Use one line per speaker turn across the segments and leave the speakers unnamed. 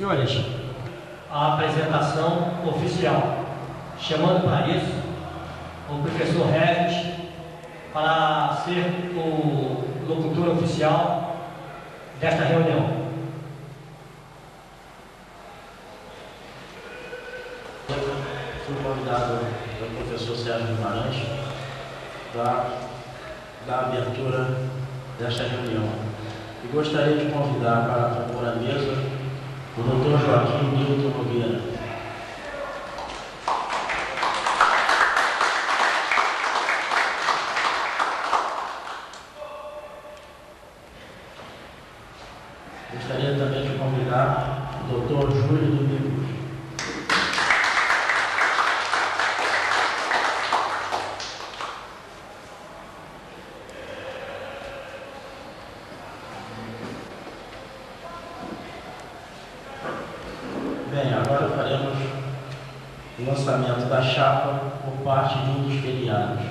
Senhores, a apresentação oficial, chamando para isso o professor Regis para ser o locutor oficial desta reunião.
Fui convidado pelo professor Sérgio Guimarães para dar a abertura desta reunião. E gostaria de convidar para compor a mesa o Dr. Joaquim Nilton Nogueira. Gostaria também de convidar o Dr. Júlio Domingos. Bem, agora faremos o lançamento da chapa por parte de um dos filiados.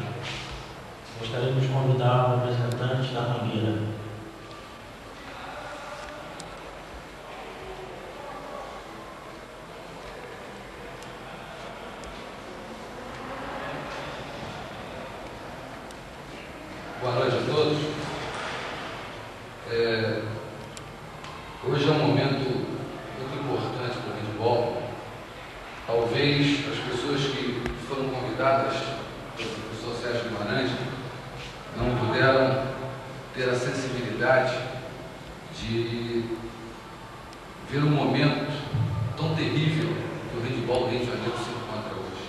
Gostaríamos de convidar o representante da Mangueira.
Boa noite a todos. Hoje é um momento muito importante para o handebol. Talvez as pessoas que foram convidadas pelo professor Sérgio Guimarães não puderam ter a sensibilidade de ver um momento tão terrível que o handebol do Rio de Janeiro se encontra hoje.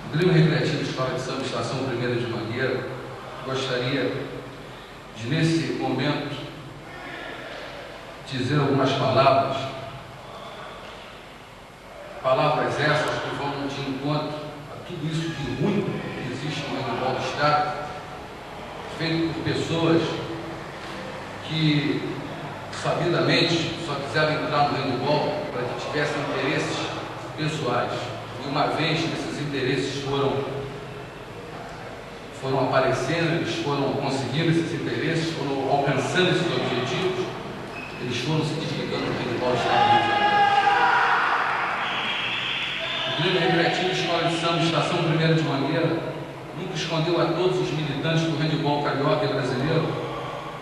O Grêmio Recreativo Escola de Samba Estação 1ª de Mangueira gostaria de, nesse momento, dizer algumas palavras essas que vão de encontro a tudo isso de ruim que existe no handebol do Estado, feito por pessoas que sabidamente só quiseram entrar no handebol para que tivessem interesses pessoais. E uma vez que esses interesses foram aparecendo, eles foram conseguindo esses interesses, foram alcançando esses objetivos, eles foram se desligando do handebol do Estado do Rio de Janeiro. O Grêmio Recreativo Escola de Samba Estação 1ª de Mangueira nunca escondeu a todos os militantes do handebol carioca e brasileiro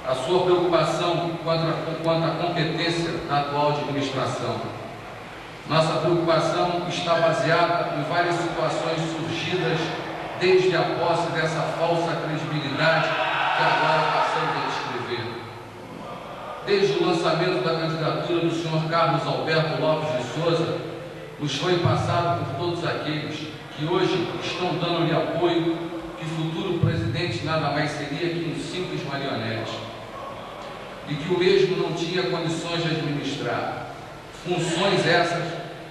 a sua preocupação quanto à competência da atual administração. Nossa preocupação está baseada em várias situações surgidas desde a posse dessa falsa credibilidade que agora passamos a descrever. Desde o lançamento da candidatura do Sr. Carlos Alberto Lopes de Souza, nos foi passado por todos aqueles que hoje estão dando-lhe apoio que o futuro presidente nada mais seria que um simples marionete, e que o mesmo não tinha condições de administrar. Funções essas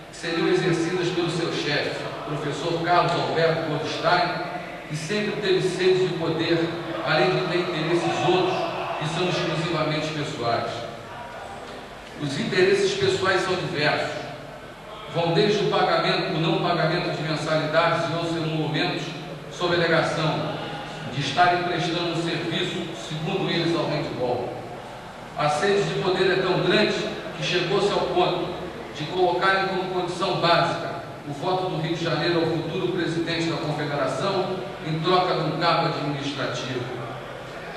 que seriam exercidas pelo seu chefe, professor Carlos Alberto Goldstein, que sempre teve sede de poder, além de ter interesses outros que são exclusivamente pessoais. Os interesses pessoais são diversos. Vão desde o pagamento, o não pagamento de mensalidades e outros emolumentos sob alegação de estarem prestando um serviço, segundo eles, ao handebol. A sede de poder é tão grande que chegou-se ao ponto de colocarem como condição básica o voto do Rio de Janeiro ao futuro presidente da Confederação em troca de um cargo administrativo.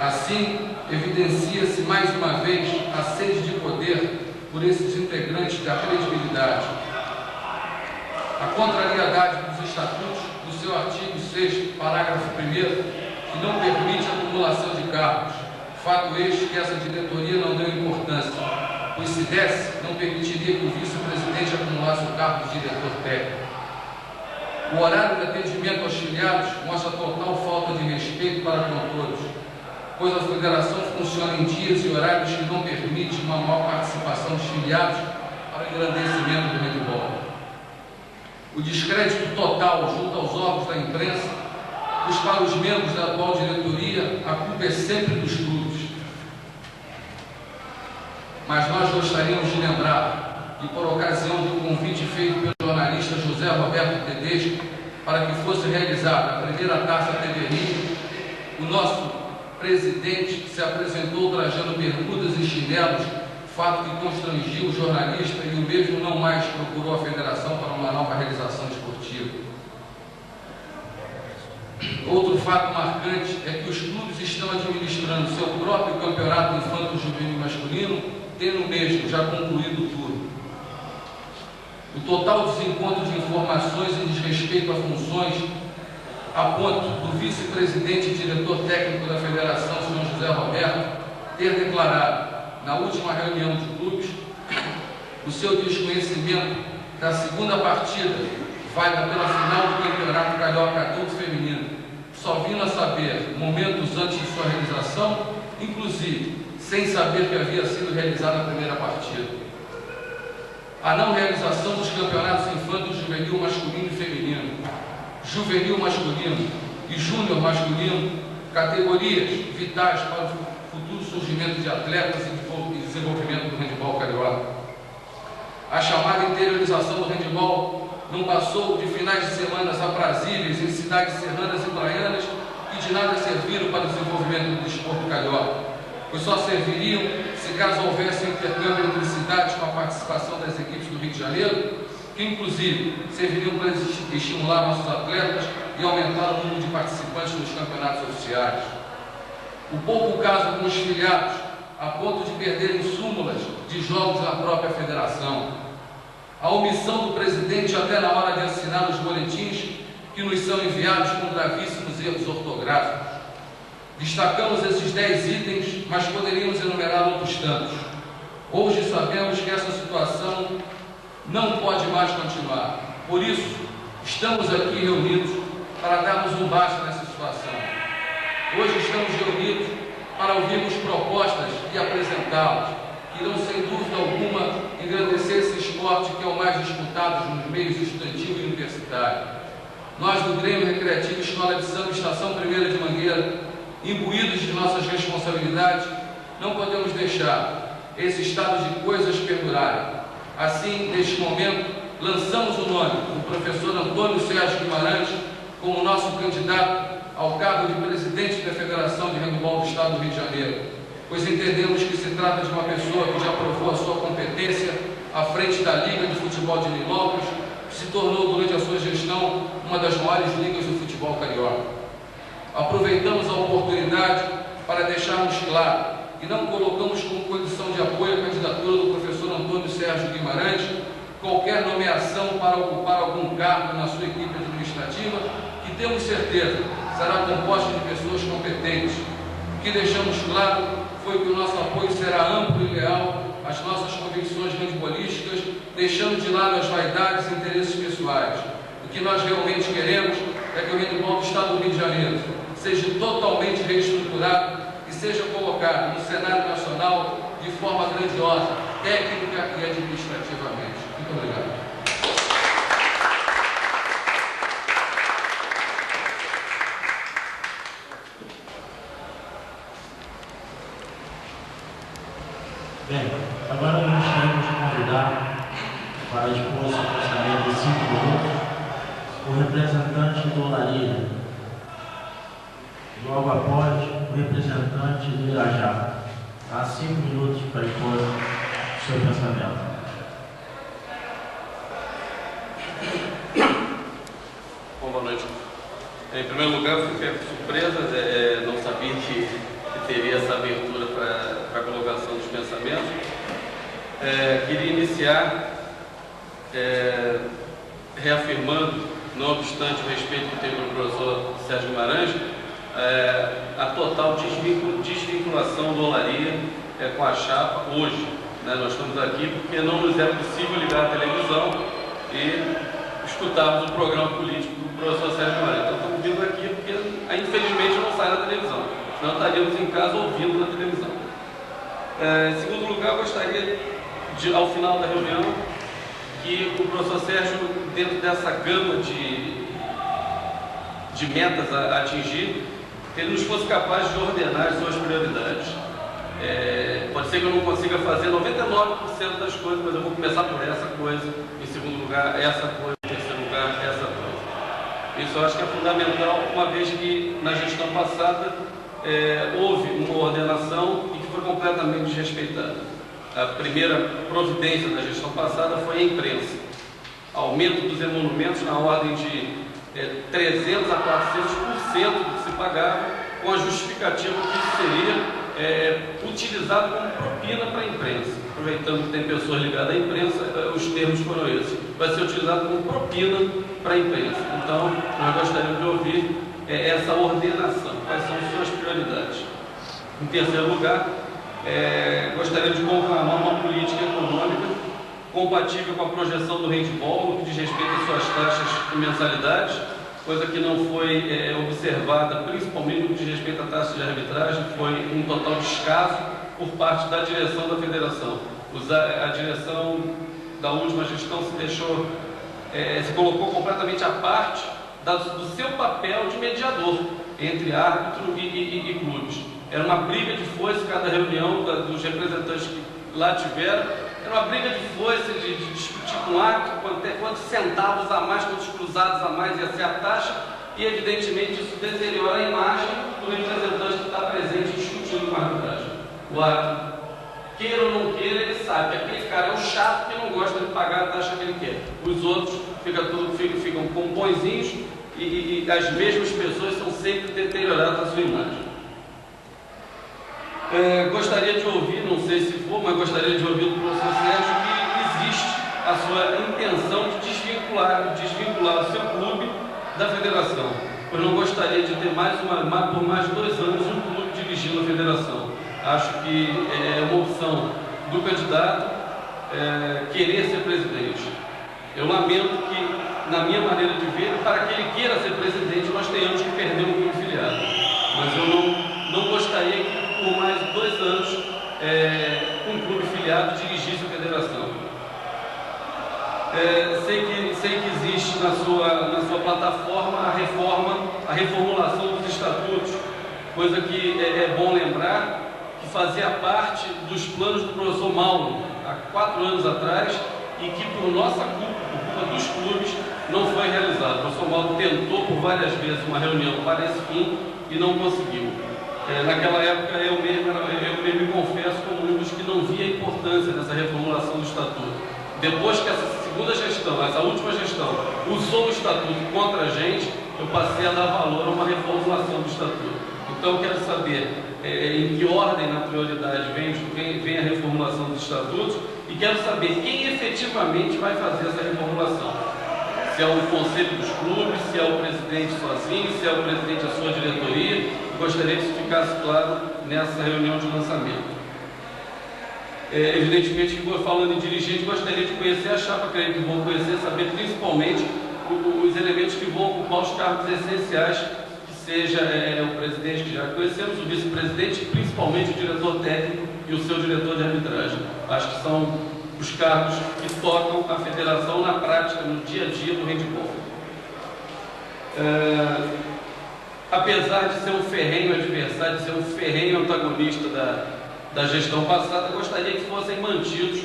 Assim, evidencia-se mais uma vez a sede de poder por esses integrantes da credibilidade. A contrariedade dos estatutos do seu artigo 6º, parágrafo 1º, que não permite a acumulação de cargos, fato este que essa diretoria não deu importância, pois se desse, não permitiria que o vice-presidente acumulasse o cargo de diretor técnico. O horário de atendimento aos filiados mostra total falta de respeito para com todos, pois a federação funciona em dias e horários que não permitem uma maior participação dos filiados para o engrandecimento do handebol. O descrédito total junto aos órgãos da imprensa, pois para os membros da atual diretoria a culpa é sempre dos clubes. Mas nós gostaríamos de lembrar que, por ocasião do convite feito pelo jornalista José Roberto Tedesco para que fosse realizada a primeira taça TV Rio, o nosso presidente se apresentou trajando bermudas e chinelos fato que constrangiu o jornalista e o mesmo não mais procurou a federação para uma nova realização esportiva. Outro fato marcante é que os clubes estão administrando seu próprio campeonato infanto-juvenil masculino, tendo mesmo já concluído tudo. O total desencontro de informações em desrespeito a funções, a ponto do vice-presidente e diretor técnico da federação, senhor José Roberto, ter declarado, na última reunião de clubes, o seu desconhecimento da segunda partida, válida pela final do Campeonato Carioca Adulto Feminino, só vindo a saber momentos antes de sua realização, inclusive sem saber que havia sido realizada a primeira partida. A não realização dos campeonatos infanto-juvenil masculino e feminino, juvenil masculino e júnior masculino, categorias vitais para o futuro surgimento de atletas e desenvolvimento do handebol carioca. A chamada interiorização do handebol não passou de finais de semana aprazíveis em cidades serranas e praianas que de nada serviram para o desenvolvimento do desporto carioca, pois só serviriam se caso houvesse intercâmbio entre cidades com a participação das equipes do Rio de Janeiro, que inclusive serviriam para estimular nossos atletas e aumentar o número de participantes nos campeonatos oficiais. O pouco caso com os filiados, a ponto de perderem súmulas de jogos da própria federação. A omissão do presidente até na hora de assinar os boletins que nos são enviados com gravíssimos erros ortográficos. Destacamos esses 10 itens, mas poderíamos enumerar outros tantos. Hoje sabemos que essa situação não pode mais continuar. Por isso, estamos aqui reunidos para darmos um basta nessa situação. Hoje estamos reunidos para ouvirmos propostas e apresentá-las, que irão, sem dúvida alguma, engrandecer esse esporte que é o mais disputado nos meios estudantil e universitário. Nós, do Grêmio Recreativo Escola de Samba Estação 1ª de Mangueira, imbuídos de nossas responsabilidades, não podemos deixar esse estado de coisas perdurarem. Assim, neste momento, lançamos o nome do professor Antônio Sérgio Guimarães como nosso candidato ao cargo de presidente da Federação de Handebol do Estado do Rio de Janeiro, pois entendemos que se trata de uma pessoa que já provou a sua competência à frente da Liga de Futebol de Nilópolis, que se tornou, durante a sua gestão, uma das maiores ligas do futebol carioca. Aproveitamos a oportunidade para deixarmos claro que não colocamos como condição de apoio a candidatura do professor Antônio Sérgio Guimarães qualquer nomeação para ocupar algum cargo na sua equipe administrativa, que temos certeza será composta de pessoas competentes. O que deixamos claro foi que o nosso apoio será amplo e leal às nossas convicções handebolísticas, deixando de lado as vaidades e interesses pessoais. O que nós realmente queremos é que o handebol do Estado do Rio de Janeiro seja totalmente reestruturado e seja colocado no cenário nacional de forma grandiosa, técnica e administrativamente. Muito obrigado.
Bem, agora nós gostaríamos de convidar para expor seu pensamento de 5 minutos o representante do Olaria. Logo após, o representante do Irajá. Há 5 minutos para expor o seu pensamento.
Bom, boa noite. Em primeiro lugar, eu fui pego de surpresa, não sabia que teria essa abertura para a colocação dos pensamentos. Queria iniciar reafirmando, não obstante o respeito que teve o professor Sérgio Guimarães, a total desvinculação do Olaria com a chapa hoje. Nós estamos aqui porque não nos é possível ligar a televisão e escutarmos o programa político do professor Sérgio Guimarães. Então estamos vindo aqui porque infelizmente não sai na televisão, senão estaríamos em casa ouvindo na televisão. Em segundo lugar, gostaria de, ao final da reunião, que o professor Sérgio, dentro dessa gama de metas a atingir, ele nos fosse capaz de ordenar as suas prioridades. Pode ser que eu não consiga fazer 99% das coisas, mas eu vou começar por essa coisa, em segundo lugar, essa coisa, em terceiro lugar, essa coisa. Isso eu acho que é fundamental, uma vez que na gestão passada houve uma ordenação e que foi completamente desrespeitada. a primeira providência da gestão passada foi a imprensa. Aumento dos emolumentos na ordem de 300% a 400% do que se pagava, com a justificativa que isso seria utilizado como propina para a imprensa. Aproveitando que tem pessoas ligadas à imprensa, os termos foram esses. Vai ser utilizado como propina para a imprensa. Então, nós gostaríamos de ouvir essa ordenação. Quais são as suas prioridades? Em terceiro lugar, gostaria de conclamar uma política econômica compatível com a projeção do handball, no que diz respeito às suas taxas e mensalidades, coisa que não foi observada, principalmente no que diz respeito à taxa de arbitragem, foi um total descaso por parte da direção da federação. A direção da última gestão se colocou completamente à parte do seu papel de mediador entre árbitro e clubes. Era uma briga de foice cada reunião dos representantes que lá tiveram, era uma briga de foice de discutir com o árbitro quantos centavos a mais, quantos cruzados a mais ia ser a taxa, e evidentemente isso deteriora a imagem do representante que está presente discutindo com a arbitragem. O árbitro, queira ou não queira, ele sabe que aquele cara é um chato que não gosta de pagar a taxa que ele quer. Os outros ficam com bonzinhos e as mesmas pessoas são sempre deterioradas a sua imagem. Gostaria de ouvir, não sei se for, mas gostaria de ouvir do professor Sérgio que existe a sua intenção de desvincular o seu clube da federação. Eu não gostaria de ter por mais de 2 anos um clube dirigindo a federação. Acho que é uma opção do candidato querer ser presidente. Eu lamento que, na minha maneira de ver, para que ele queira ser presidente, nós tenhamos que perder um clube filiado. Mas eu não gostaria que, por mais de 2 anos, um clube filiado dirigisse a federação. Sei que existe na sua plataforma a reformulação dos estatutos, coisa que é bom lembrar, que fazia parte dos planos do professor Mauro, há 4 anos atrás, e que por nossa culpa, por culpa dos clubes, não foi realizado. O professor Mauro tentou por várias vezes uma reunião para esse fim e não conseguiu. Naquela época eu mesmo me confesso como um dos que não via a importância dessa reformulação do estatuto. Depois que essa segunda gestão, essa última gestão, usou o estatuto contra a gente, eu passei a dar valor a uma reformulação do estatuto. Então eu quero saber em que ordem na prioridade vem a reformulação dos estatutos, e quero saber quem efetivamente vai fazer essa reformulação. Se é o conselho dos clubes, se é o presidente sozinho, se é o presidente da sua diretoria. Gostaria que isso ficasse claro nessa reunião de lançamento. Evidentemente que, falando em dirigente, gostaria de conhecer a chapa, creio que vão conhecer, saber principalmente os elementos que vão ocupar os cargos essenciais, que seja o presidente, que já conhecemos, o vice-presidente e principalmente o diretor técnico e o seu diretor de arbitragem. Acho que são os cargos que tocam a federação na prática, no dia a dia do handball. Apesar de ser um ferrenho adversário, de ser um ferrenho antagonista da gestão passada, gostaria que fossem mantidos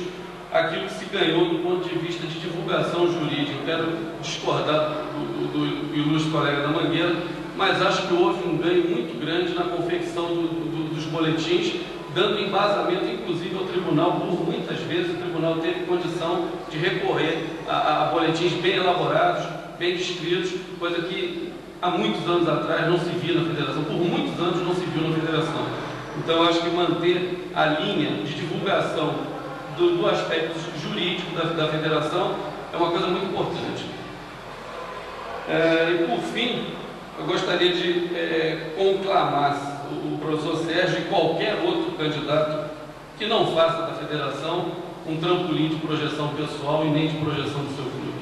aquilo que se ganhou do ponto de vista de divulgação jurídica. Eu quero discordar do ilustre colega da Mangueira, mas acho que houve um ganho muito grande na confecção dos boletins, dando embasamento, inclusive, ao tribunal. Por muitas vezes o tribunal teve condição de recorrer a boletins bem elaborados, bem descritos, coisa que há muitos anos atrás não se via na federação, por muitos anos não se viu na federação. Então, acho que manter a linha de divulgação do aspecto jurídico da federação é uma coisa muito importante. E, por fim, eu gostaria de conclamar o professor Sérgio e qualquer outro candidato que não faça da federação um trampolim de projeção pessoal e nem de projeção do seu clube.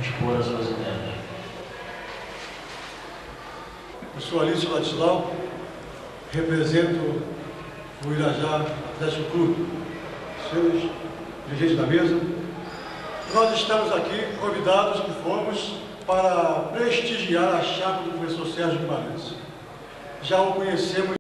Expor as suas ideias.
Eu sou Alício Ladislau, represento o Irajá Atlético Clube, seus dirigentes da mesa. Nós estamos aqui convidados que fomos para prestigiar a chapa do professor Sérgio Guimarães. Já o conhecemos